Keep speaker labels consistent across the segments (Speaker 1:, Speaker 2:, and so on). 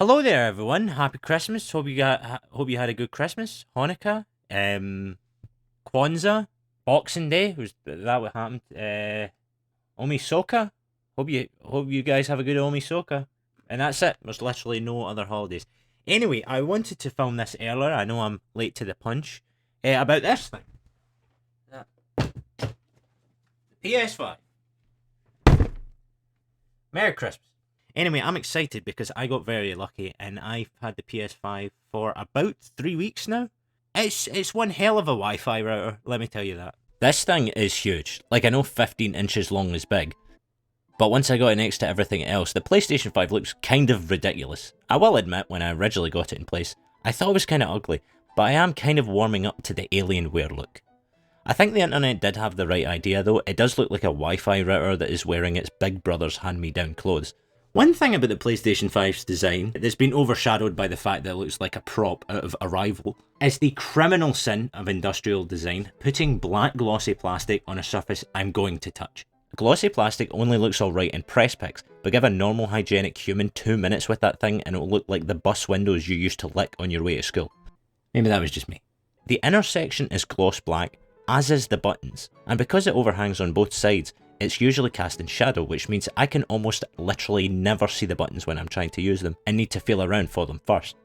Speaker 1: Hello there, everyone. Happy Christmas. Hope you had a good Christmas. Hanukkah, Kwanzaa, Boxing Day. Was that what happened? Omisoka. Hope you guys have a good Omisoka. And that's it. There's literally no other holidays. Anyway, I wanted to film this earlier. I know I'm late to the punch. About this thing. The PS5. Merry Christmas. Anyway, I'm excited because I got very lucky and I've had the PS5 for about 3 weeks now. It's one hell of a Wi-Fi router, let me tell you that. This thing is huge. Like, I know 15 inches long is big, but once I got it next to everything else, the PlayStation 5 looks kind of ridiculous. I will admit, when I originally got it in place, I thought it was kind of ugly, but I am kind of warming up to the Alienware look. I think the internet did have the right idea though. It does look like a Wi-Fi router that is wearing its big brother's hand-me-down clothes. One thing about the PlayStation 5's design that's been overshadowed by the fact that it looks like a prop out of Arrival is the criminal sin of industrial design, putting black glossy plastic on a surface I'm going to touch. Glossy plastic only looks alright in press pics, but give a normal hygienic human 2 minutes with that thing and it'll look like the bus windows you used to lick on your way to school. Maybe that was just me. The inner section is gloss black, as is the buttons, and because it overhangs on both sides, it's usually cast in shadow, which means I can almost literally never see the buttons when I'm trying to use them, and need to feel around for them first.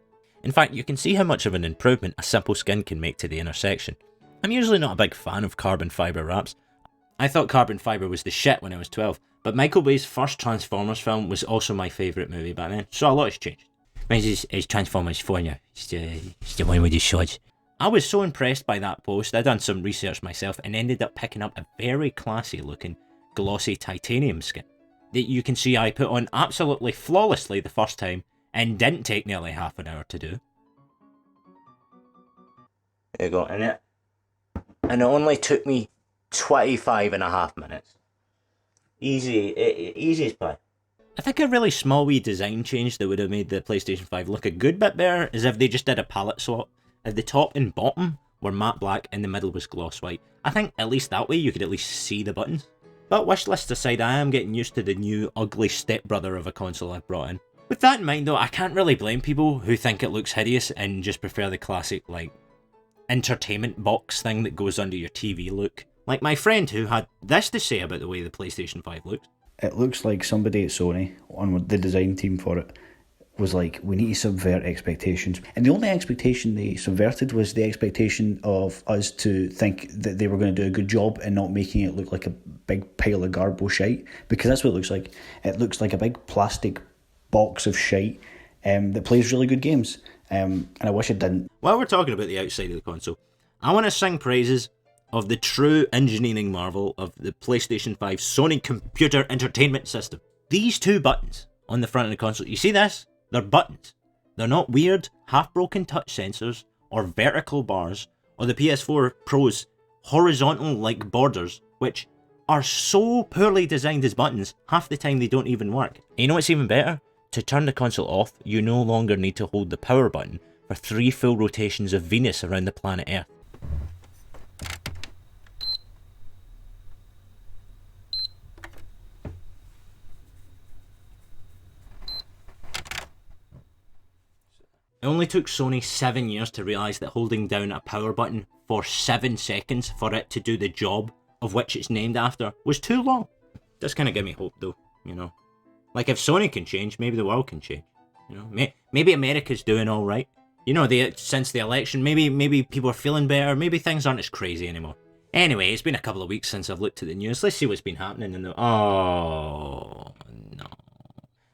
Speaker 1: In fact, you can see how much of an improvement a simple skin can make to the inner section. I'm usually not a big fan of carbon fibre wraps. I thought carbon fibre was the shit when I was 12, but Michael Bay's first Transformers film was also my favourite movie back then, so a lot has changed. Mine's is Transformers 4 now, it's the one with the swords. I was so impressed by that post, I done some research myself and ended up picking up a very classy looking glossy titanium skin that you can see I put on absolutely flawlessly the first time and didn't take nearly half an hour to do. There you go, and it only took me 25.5 minutes. Easy as pie. I think a really small wee design change that would have made the PlayStation 5 look a good bit better is if they just did a palette swap. If the top and bottom were matte black and the middle was gloss white. I think at least that way you could at least see the buttons. But wishlist aside, I am getting used to the new ugly stepbrother of a console I've brought in. With that in mind though, I can't really blame people who think it looks hideous and just prefer the classic, like, entertainment box thing that goes under your TV look. Like my friend who had this to say about the way the PlayStation 5 looks.
Speaker 2: It looks like somebody at Sony, on the design team for it, was like, we need to subvert expectations. And the only expectation they subverted was the expectation of us to think that they were going to do a good job and not making it look like a big pile of garbo shite. Because that's what it looks like. It looks like a big plastic box of shite that plays really good games. And I wish it didn't.
Speaker 1: While we're talking about the outside of the console, I want to sing praises of the true engineering marvel of the PlayStation 5 Sony Computer Entertainment System. These two buttons on the front of the console, you see this? They're buttons. They're not weird, half-broken touch sensors, or vertical bars, or the PS4 Pro's horizontal-like borders, which are so poorly designed as buttons, half the time they don't even work. And you know what's even better? To turn the console off, you no longer need to hold the power button for 3 full rotations of Venus around the planet Earth. It only took Sony 7 years to realise that holding down a power button for 7 seconds for it to do the job of which it's named after was too long. Does kind of give me hope though, you know. Like if Sony can change, maybe the world can change. You know, maybe America's doing all right. You know, since the election, maybe people are feeling better. Maybe things aren't as crazy anymore. Anyway, it's been a couple of weeks since I've looked at the news. Let's see what's been happening in the... Oh, no.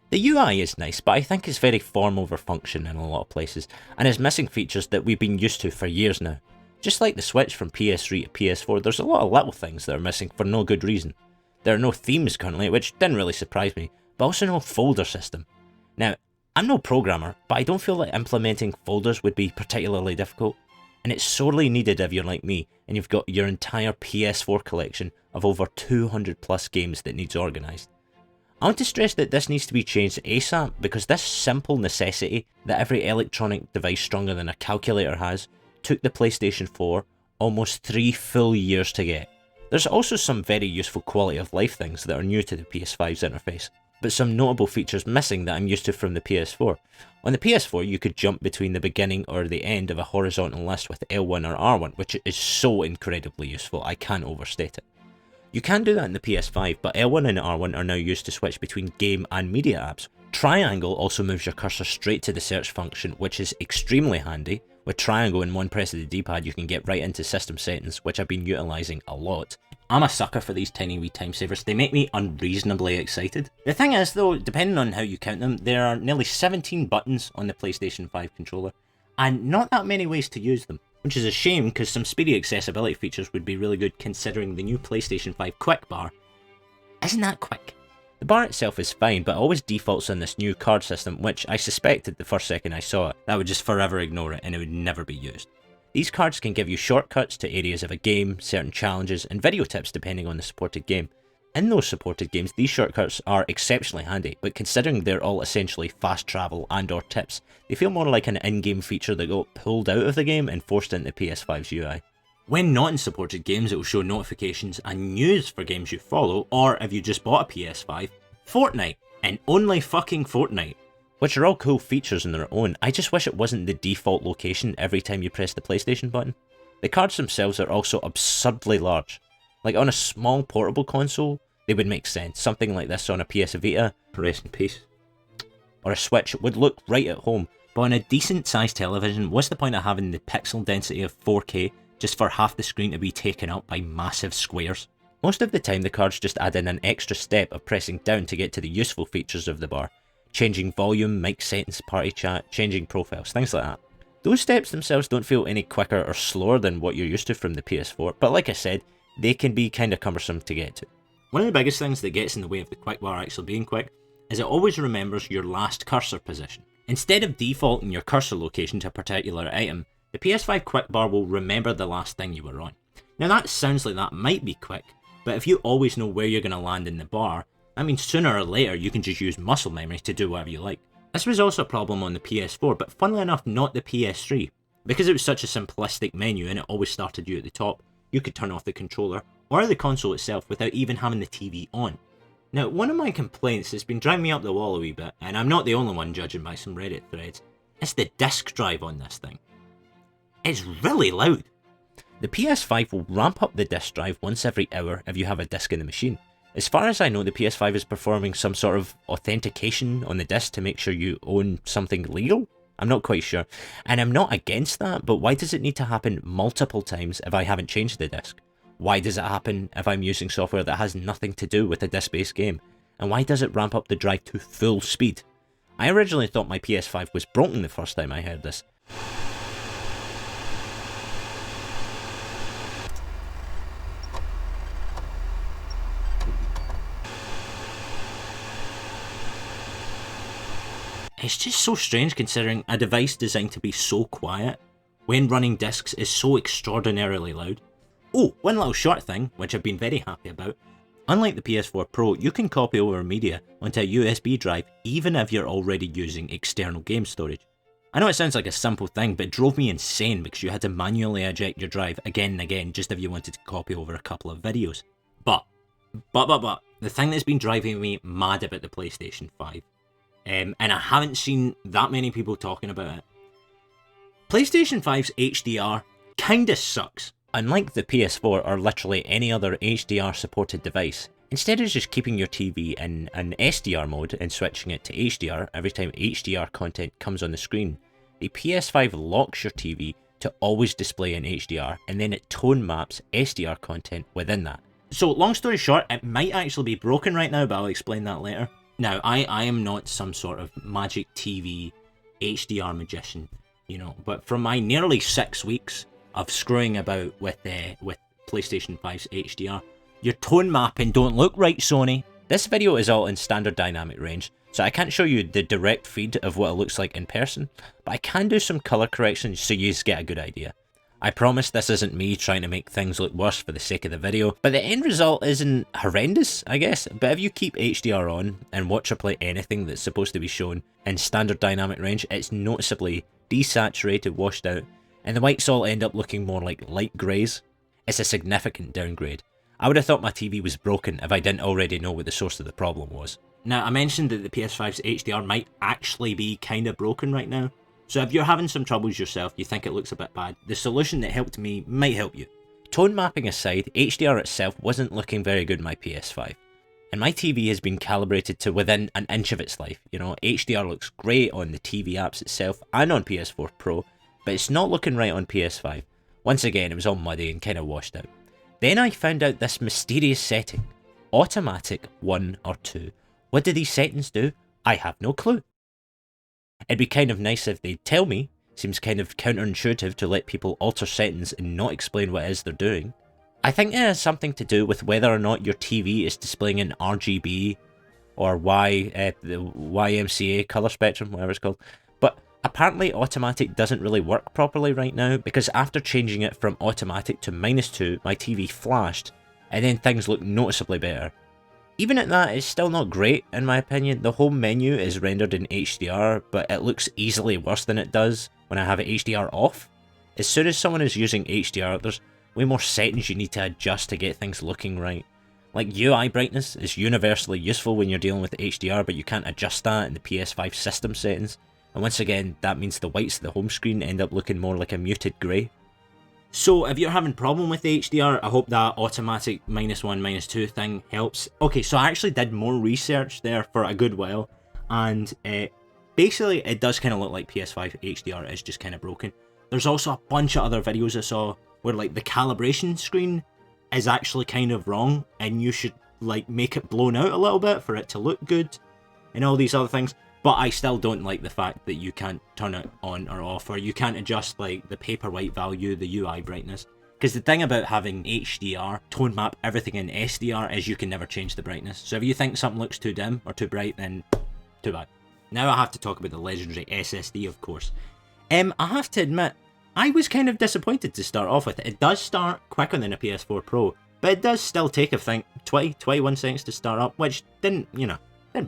Speaker 1: The UI is nice, but I think it's very form over function in a lot of places, and is missing features that we've been used to for years now. Just like the switch from PS3 to PS4, there's a lot of little things that are missing for no good reason. There are no themes currently, which didn't really surprise me, but also no folder system. Now, I'm no programmer, but I don't feel like implementing folders would be particularly difficult, and it's sorely needed if you're like me, and you've got your entire PS4 collection of over 200 plus games that needs organised. I want to stress that this needs to be changed ASAP because this simple necessity that every electronic device stronger than a calculator has took the PlayStation 4 almost 3 full years to get. There's also some very useful quality of life things that are new to the PS5's interface. but some notable features missing that I'm used to from the PS4. On the PS4, you could jump between the beginning or the end of a horizontal list with L1 or R1, which is so incredibly useful, I can't overstate it. You can do that in the PS5, but L1 and R1 are now used to switch between game and media apps. Triangle also moves your cursor straight to the search function, which is extremely handy. With triangle in one press of the D-pad, you can get right into system settings, which I've been utilising a lot. I'm a sucker for these tiny wee time savers, they make me unreasonably excited. The thing is though, depending on how you count them, there are nearly 17 buttons on the PlayStation 5 controller, and not that many ways to use them. Which is a shame, because some speedy accessibility features would be really good considering the new PlayStation 5 quick bar isn't that quick. The bar itself is fine, but it always defaults on this new card system, which I suspected the first second I saw it, that I would just forever ignore it and it would never be used. These cards can give you shortcuts to areas of a game, certain challenges, and video tips depending on the supported game. In those supported games, these shortcuts are exceptionally handy, but considering they're all essentially fast travel and or tips, they feel more like an in-game feature that got pulled out of the game and forced into PS5's UI. When not in supported games, it will show notifications and news for games you follow, or if you just bought a PS5, Fortnite, and only fucking Fortnite. Which are all cool features in their own, I just wish it wasn't the default location every time you press the PlayStation button. The cards themselves are also absurdly large. Like on a small portable console, they would make sense. Something like this on a PS Vita, rest in peace, or a Switch would look right at home. But on a decent sized television, what's the point of having the pixel density of 4K just for half the screen to be taken up by massive squares? Most of the time the cards just add in an extra step of pressing down to get to the useful features of the bar. Changing volume, mic settings, party chat, changing profiles, things like that. Those steps themselves don't feel any quicker or slower than what you're used to from the PS4, but like I said, they can be kinda cumbersome to get to. One of the biggest things that gets in the way of the quick bar actually being quick is it always remembers your last cursor position. Instead of defaulting your cursor location to a particular item, the PS5 quick bar will remember the last thing you were on. Now that sounds like that might be quick, but if you always know where you're going to land in the bar, that means sooner or later you can just use muscle memory to do whatever you like. This was also a problem on the PS4, but funnily enough not the PS3. Because it was such a simplistic menu and it always started you at the top, you could turn off the controller or the console itself without even having the TV on. Now, one of my complaints that's been driving me up the wall a wee bit, and I'm not the only one judging by some Reddit threads, is the disk drive on this thing. It's really loud. The PS5 will ramp up the disk drive once every hour if you have a disk in the machine. As far as I know, the PS5 is performing some sort of authentication on the disk to make sure you own something legal? I'm not quite sure. And I'm not against that, but why does it need to happen multiple times if I haven't changed the disk? Why does it happen if I'm using software that has nothing to do with a disc-based game? And why does it ramp up the drive to full speed? I originally thought my PS5 was broken the first time I heard this. It's just so strange considering a device designed to be so quiet, when running discs is so extraordinarily loud. Oh, one little short thing, which I've been very happy about. Unlike the PS4 Pro, you can copy over media onto a USB drive even if you're already using external game storage. I know it sounds like a simple thing, but it drove me insane because you had to manually eject your drive again and again just if you wanted to copy over a couple of videos. But, the thing that's been driving me mad about the PlayStation 5, and I haven't seen that many people talking about it. PlayStation 5's HDR kinda sucks. Unlike the PS4 or literally any other HDR supported device, instead of just keeping your TV in an SDR mode and switching it to HDR every time HDR content comes on the screen, the PS5 locks your TV to always display in HDR and then it tone maps SDR content within that. So long story short, it might actually be broken right now, but I'll explain that later. Now, I am not some sort of magic TV HDR magician, you know, but from my nearly 6 weeks of screwing about with PlayStation 5's HDR, your tone mapping don't look right, Sony. This video is all in standard dynamic range, so I can't show you the direct feed of what it looks like in person, but I can do some colour corrections so you get a good idea. I promise this isn't me trying to make things look worse for the sake of the video, but the end result isn't horrendous, I guess. But if you keep HDR on and watch or play anything that's supposed to be shown in standard dynamic range, it's noticeably desaturated, washed out, and the whites all end up looking more like light greys. It's a significant downgrade. I would have thought my TV was broken if I didn't already know what the source of the problem was. Now, I mentioned that the PS5's HDR might actually be kind of broken right now, so if you're having some troubles yourself, you think it looks a bit bad, the solution that helped me might help you. Tone mapping aside, HDR itself wasn't looking very good on my PS5. And my TV has been calibrated to within an inch of its life. You know, HDR looks great on the TV apps itself and on PS4 Pro, but it's not looking right on PS5. Once again, it was all muddy and kind of washed out. Then I found out this mysterious setting, automatic 1 or 2. What do these settings do? I have no clue. It'd be kind of nice if they'd tell me. Seems kind of counterintuitive to let people alter settings and not explain what it is they're doing. I think it has something to do with whether or not your TV is displaying an RGB or the YMCA color spectrum, whatever it's called. But apparently automatic doesn't really work properly right now, because after changing it from automatic to -2, my TV flashed, and then things look noticeably better. Even at that, it's still not great in my opinion. The home menu is rendered in HDR, but it looks easily worse than it does when I have it HDR off. As soon as someone is using HDR, there's way more settings you need to adjust to get things looking right. Like UI brightness is universally useful when you're dealing with HDR, but you can't adjust that in the PS5 system settings. And once again, that means the whites of the home screen end up looking more like a muted grey. So if you're having a problem with HDR, I hope that automatic -1, -2 thing helps. Okay, so I actually did more research there for a good while, and basically it does kind of look like PS5 HDR is just kind of broken. There's also a bunch of other videos I saw where like the calibration screen is actually kind of wrong, and you should like make it blown out a little bit for it to look good, and all these other things. But I still don't like the fact that you can't turn it on or off, or you can't adjust like the paperwhite value, the UI brightness. Because the thing about having HDR, tone map everything in SDR, is you can never change the brightness. So if you think something looks too dim or too bright, then too bad. Now I have to talk about the legendary SSD, of course. I have to admit, I was kind of disappointed to start off with. It does start quicker than a PS4 Pro, but it does still take, I think, 21 seconds to start up, which didn't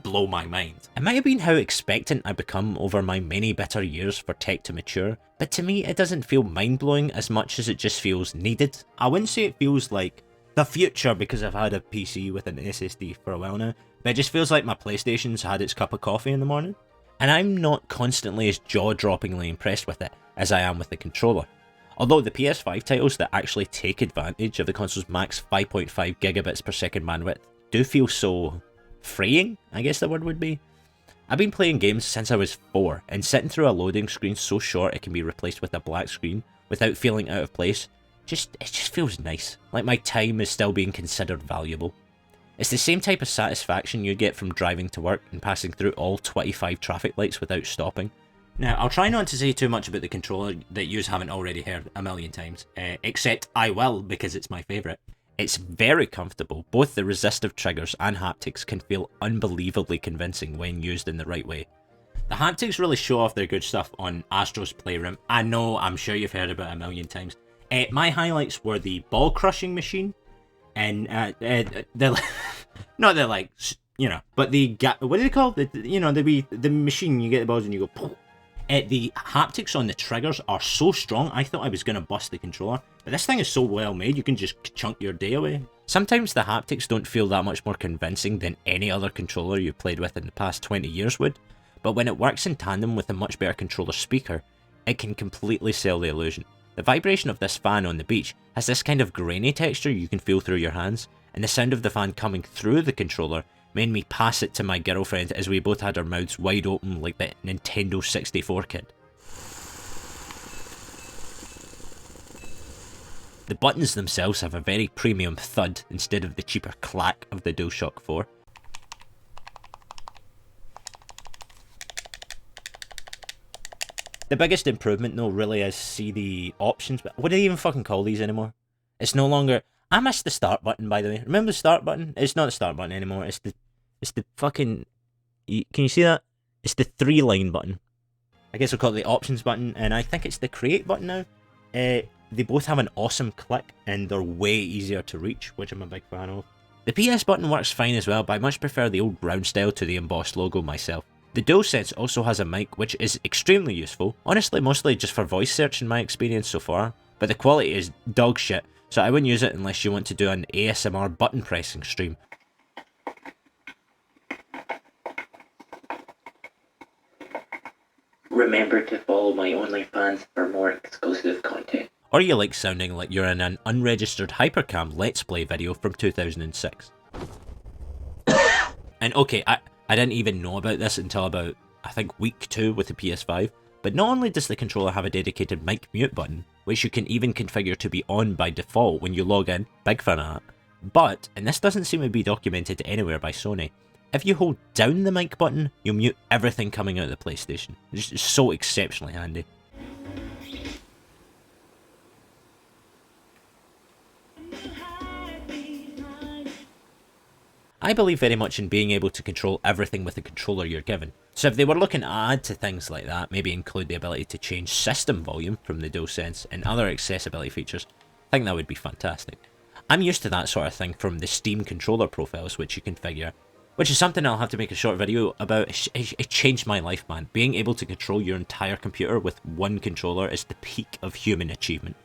Speaker 1: blow my mind. It might have been how expectant I've become over my many bitter years for tech to mature, but to me it doesn't feel mind-blowing as much as it just feels needed. I wouldn't say it feels like the future because I've had a PC with an SSD for a while now, but it just feels like my PlayStation's had its cup of coffee in the morning. And I'm not constantly as jaw-droppingly impressed with it as I am with the controller. Although the PS5 titles that actually take advantage of the console's max 5.5 gigabits per second bandwidth do feel so freeing, I guess the word would be. I've been playing games since I was 4, and sitting through a loading screen so short it can be replaced with a black screen without feeling out of place, it just feels nice, like my time is still being considered valuable. It's the same type of satisfaction you get from driving to work and passing through all 25 traffic lights without stopping. Now, I'll try not to say too much about the controller that you haven't already heard a million times, except I will because it's my favourite. It's very comfortable. Both the resistive triggers and haptics can feel unbelievably convincing when used in the right way. The haptics really show off their good stuff on Astro's Playroom. I know, I'm sure you've heard about it a million times. My highlights were the ball crushing machine, and the not the like, but the what is it called? The machine you get the balls and you go. The haptics on the triggers are so strong, I thought I was going to bust the controller. But this thing is so well made, you can just chunk your day away. Sometimes the haptics don't feel that much more convincing than any other controller you've played with in the past 20 years would. But when it works in tandem with a much better controller speaker, it can completely sell the illusion. The vibration of this fan on the beach has this kind of grainy texture you can feel through your hands, and the sound of the fan coming through the controller made me pass it to my girlfriend as we both had our mouths wide open like the Nintendo 64 kid. The buttons themselves have a very premium thud instead of the cheaper clack of the DualShock 4. The biggest improvement though really is see the options, but what do they even fucking call these anymore? It's no longer, I missed the start button by the way, remember the start button? It's not the start button anymore, it's the fucking, can you see that? It's the 3-line button. I guess we'll call it the options button, and I think it's the create button now. They both have an awesome click, and they're way easier to reach, which I'm a big fan of. The PS button works fine as well, but I much prefer the old round style to the embossed logo myself. The DualSense also has a mic, which is extremely useful, honestly mostly just for voice search in my experience so far, but the quality is dog shit, so I wouldn't use it unless you want to do an ASMR button pressing stream.
Speaker 3: Remember to follow my OnlyFans for more exclusive content.
Speaker 1: Or you like sounding like you're in an unregistered Hypercam Let's Play video from 2006. And okay, I didn't even know about this until about, I think, week 2 with the PS5, but not only does the controller have a dedicated mic mute button, which you can even configure to be on by default when you log in, big fan of that, but, and this doesn't seem to be documented anywhere by Sony, if you hold down the mic button, you'll mute everything coming out of the PlayStation. It's just so exceptionally handy. I believe very much in being able to control everything with the controller you're given. So if they were looking to add to things like that, maybe include the ability to change system volume from the DualSense and other accessibility features, I think that would be fantastic. I'm used to that sort of thing from the Steam controller profiles which you configure, which is something I'll have to make a short video about. It changed my life, man. Being able to control your entire computer with one controller is the peak of human achievement.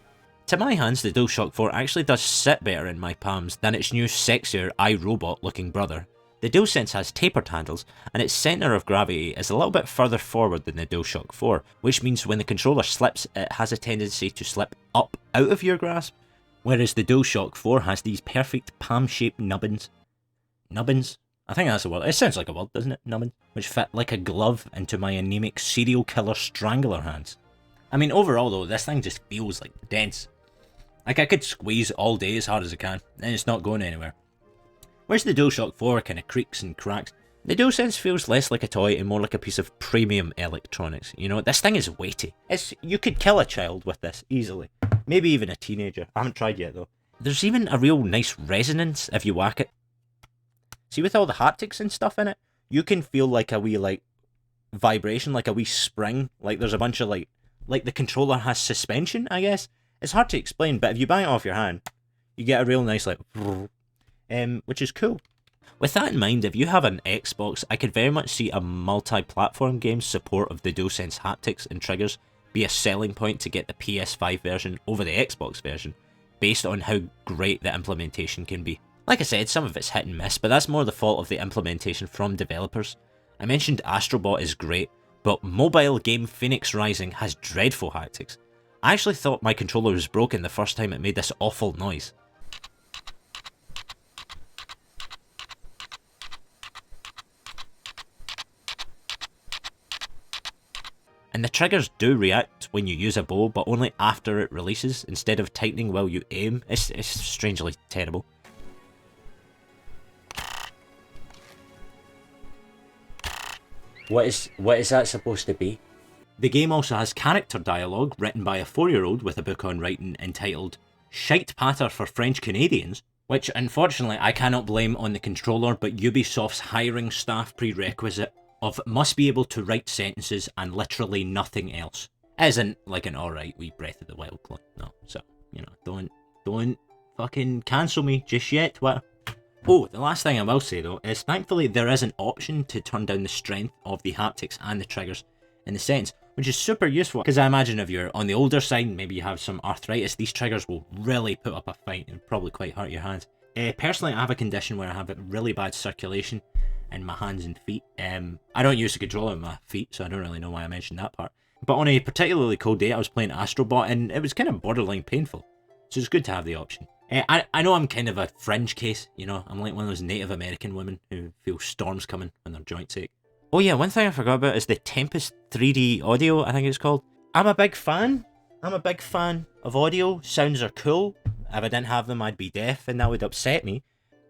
Speaker 1: To my hands, the DualShock 4 actually does sit better in my palms than its new sexier iRobot looking brother. The DualSense has tapered handles, and its centre of gravity is a little bit further forward than the DualShock 4, which means when the controller slips, it has a tendency to slip up out of your grasp, whereas the DualShock 4 has these perfect palm-shaped nubbins. Nubbins? I think that's a word. It sounds like a word, doesn't it? Nubbins? Which fit like a glove into my anemic serial killer strangler hands. I mean, overall though, this thing just feels like dense. Like I could squeeze all day as hard as I can, and it's not going anywhere. Whereas the DualShock 4 kind of creaks and cracks, the DualSense feels less like a toy and more like a piece of premium electronics. You know, this thing is weighty. You could kill a child with this easily. Maybe even a teenager. I haven't tried yet though. There's even a real nice resonance if you whack it. See, with all the haptics and stuff in it, you can feel like a wee vibration, like a wee spring. Like there's a bunch of like the controller has suspension, I guess. It's hard to explain, but if you bang it off your hand, you get a real nice which is cool. With that in mind, if you have an Xbox, I could very much see a multi-platform game's support of the DualSense haptics and triggers be a selling point to get the PS5 version over the Xbox version, based on how great the implementation can be. Like I said, some of it's hit and miss, but that's more the fault of the implementation from developers. I mentioned Astrobot is great, but mobile game Phoenix Rising has dreadful haptics. I actually thought my controller was broken the first time it made this awful noise. And the triggers do react when you use a bow, but only after it releases, instead of tightening while you aim. It's strangely terrible. What is that supposed to be? The game also has character dialogue written by a 4-year-old with a book on writing entitled Shite Patter for French Canadians, which unfortunately I cannot blame on the controller, but Ubisoft's hiring staff prerequisite of must be able to write sentences and literally nothing else. It isn't like an alright wee Breath of the Wild clone, no, so, you know, don't fucking cancel me just yet, what? Oh, the last thing I will say though is thankfully there is an option to turn down the strength of the haptics and the triggers in the sense, which is super useful, because I imagine if you're on the older side, maybe you have some arthritis, these triggers will really put up a fight and probably quite hurt your hands. Personally, I have a condition where I have really bad circulation in my hands and feet. I don't use the controller with my feet, so I don't really know why I mentioned that part. But on a particularly cold day, I was playing Astrobot, and it was kind of borderline painful, so it's good to have the option. I know I'm kind of a fringe case, you know, I'm like one of those Native American women who feel storms coming when their joints ache. Oh yeah, one thing I forgot about is the Tempest 3D audio, I think it's called. I'm a big fan of audio. Sounds are cool. If I didn't have them, I'd be deaf, and that would upset me.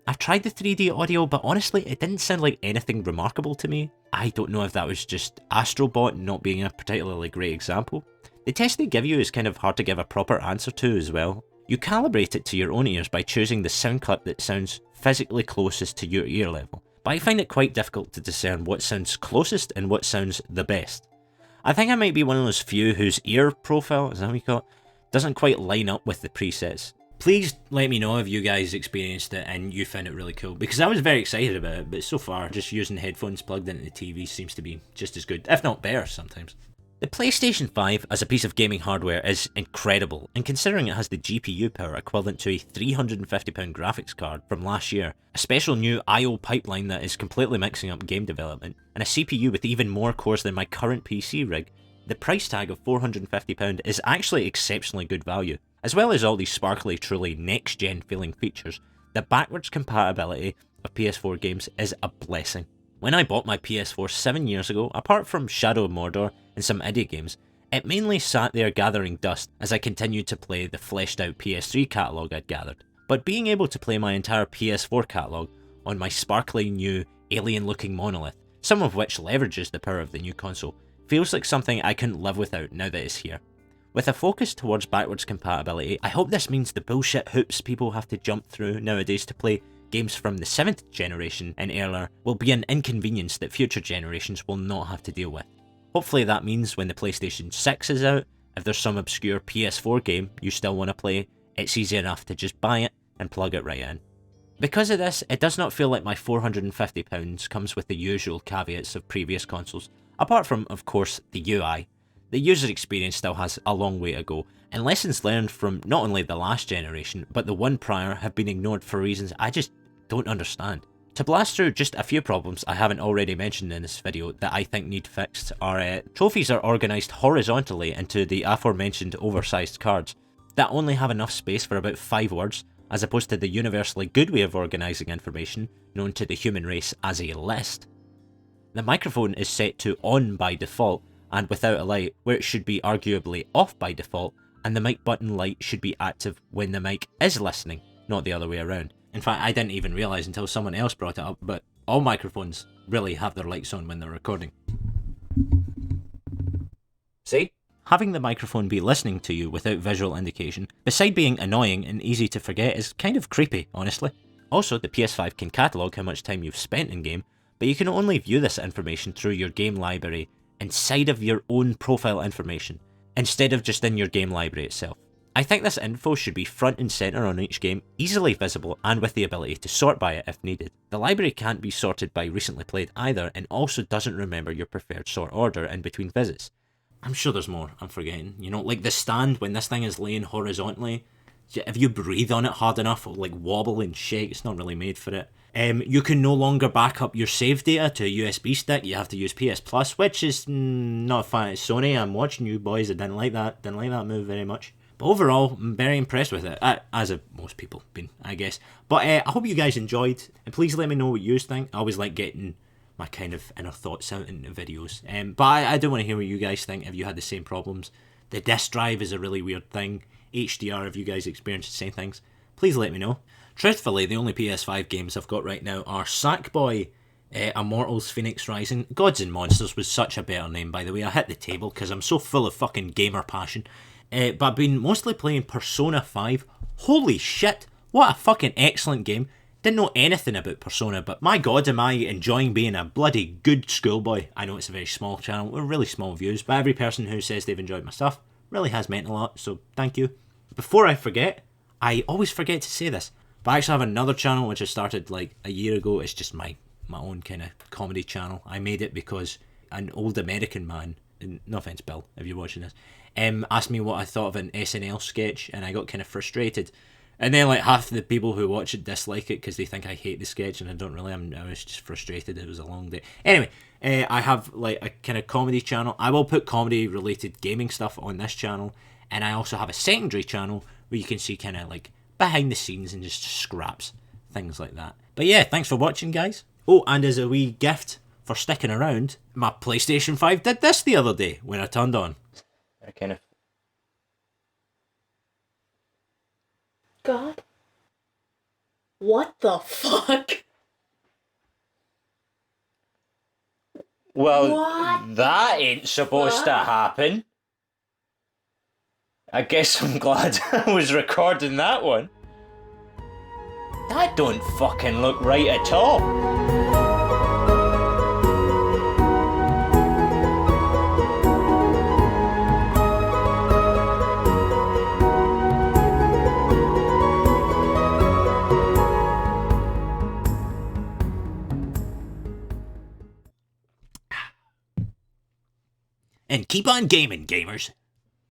Speaker 1: I've tried the 3D audio, but honestly, it didn't sound like anything remarkable to me. I don't know if that was just Astrobot not being a particularly great example. The test they give you is kind of hard to give a proper answer to as well. You calibrate it to your own ears by choosing the sound clip that sounds physically closest to your ear level. But I find it quite difficult to discern what sounds closest and what sounds the best. I think I might be one of those few whose ear profile, is that what you call it, doesn't quite line up with the presets. Please let me know if you guys experienced it and you found it really cool, because I was very excited about it, but so far just using headphones plugged into the TV seems to be just as good, if not better sometimes. The PlayStation 5 as a piece of gaming hardware is incredible, and considering it has the GPU power equivalent to a £350 graphics card from last year, a special new I/O pipeline that is completely mixing up game development, and a CPU with even more cores than my current PC rig, the price tag of £450 is actually exceptionally good value. As well as all these sparkly, truly next-gen feeling features, the backwards compatibility of PS4 games is a blessing. When I bought my PS4 7 years ago, apart from Shadow of Mordor and some indie games, it mainly sat there gathering dust as I continued to play the fleshed out PS3 catalogue I'd gathered. But being able to play my entire PS4 catalogue on my sparkly new alien looking monolith, some of which leverages the power of the new console, feels like something I couldn't live without now that it's here. With a focus towards backwards compatibility, I hope this means the bullshit hoops people have to jump through nowadays to play games from the 7th generation and earlier will be an inconvenience that future generations will not have to deal with. Hopefully that means when the PlayStation 6 is out, if there's some obscure PS4 game you still want to play, it's easy enough to just buy it and plug it right in. Because of this, it does not feel like my £450 comes with the usual caveats of previous consoles, apart from, of course, the UI. The user experience still has a long way to go, and lessons learned from not only the last generation, but the one prior have been ignored for reasons I just don't understand. To blast through just a few problems I haven't already mentioned in this video that I think need fixed are trophies are organised horizontally into the aforementioned oversized cards that only have enough space for about 5 words, as opposed to the universally good way of organising information known to the human race as a list. The microphone is set to on by default and without a light, where it should be arguably off by default, and the mic button light should be active when the mic is listening, not the other way around. In fact, I didn't even realise until someone else brought it up, but all microphones really have their lights on when they're recording. See? Having the microphone be listening to you without visual indication, beside being annoying and easy to forget, is kind of creepy, honestly. Also, the PS5 can catalogue how much time you've spent in-game, but you can only view this information through your game library inside of your own profile information, instead of just in your game library itself. I think this info should be front and centre on each game, easily visible and with the ability to sort by it if needed. The library can't be sorted by recently played either, and also doesn't remember your preferred sort order in between visits. I'm sure there's more I'm forgetting. You know, like the stand, when this thing is laying horizontally, if you breathe on it hard enough, it'll like wobble and shake. It's not really made for it. You can no longer back up your save data to a USB stick. You have to use PS Plus, which is not fun. Sony, I'm watching you boys. I didn't like that move very much. But overall, I'm very impressed with it, as have most people been, I guess. But I hope you guys enjoyed, and please let me know what you think. I always like getting my kind of inner thoughts out in the videos. But I do want to hear what you guys think, if you had the same problems. The disk drive is a really weird thing. HDR, if you guys experienced the same things, please let me know. Truthfully, the only PS5 games I've got right now are Sackboy, Immortals Phoenix Rising. Gods and Monsters was such a better name, by the way. I hit the table because I'm so full of fucking gamer passion. But I've been mostly playing Persona 5. Holy shit, what a fucking excellent game. Didn't know anything about Persona, but my god am I enjoying being a bloody good schoolboy. I know it's a very small channel with really small views, but every person who says they've enjoyed my stuff really has meant a lot, so thank you. Before I forget, I always forget to say this, but I actually have another channel which I started like a year ago. It's just my own kind of comedy channel. I made it because an old American man, no offense Bill if you're watching this, asked me what I thought of an SNL sketch, and I got kind of frustrated. And then like half the people who watch it dislike it because they think I hate the sketch, and I don't really. I was just frustrated. It was a long day. Anyway, I have like a kind of comedy channel. I will put comedy related gaming stuff on this channel, and I also have a secondary channel where you can see kind of like behind the scenes and just scraps, things like that. But yeah, thanks for watching, guys. Oh, and as a wee gift for sticking around, my PlayStation 5 did this the other day when I turned on. I kind of...
Speaker 4: God. What the fuck?
Speaker 1: Well,
Speaker 4: What?
Speaker 1: that ain't supposed to happen. I guess I'm glad I was recording that one. That don't fucking look right at all. And keep on gaming, gamers.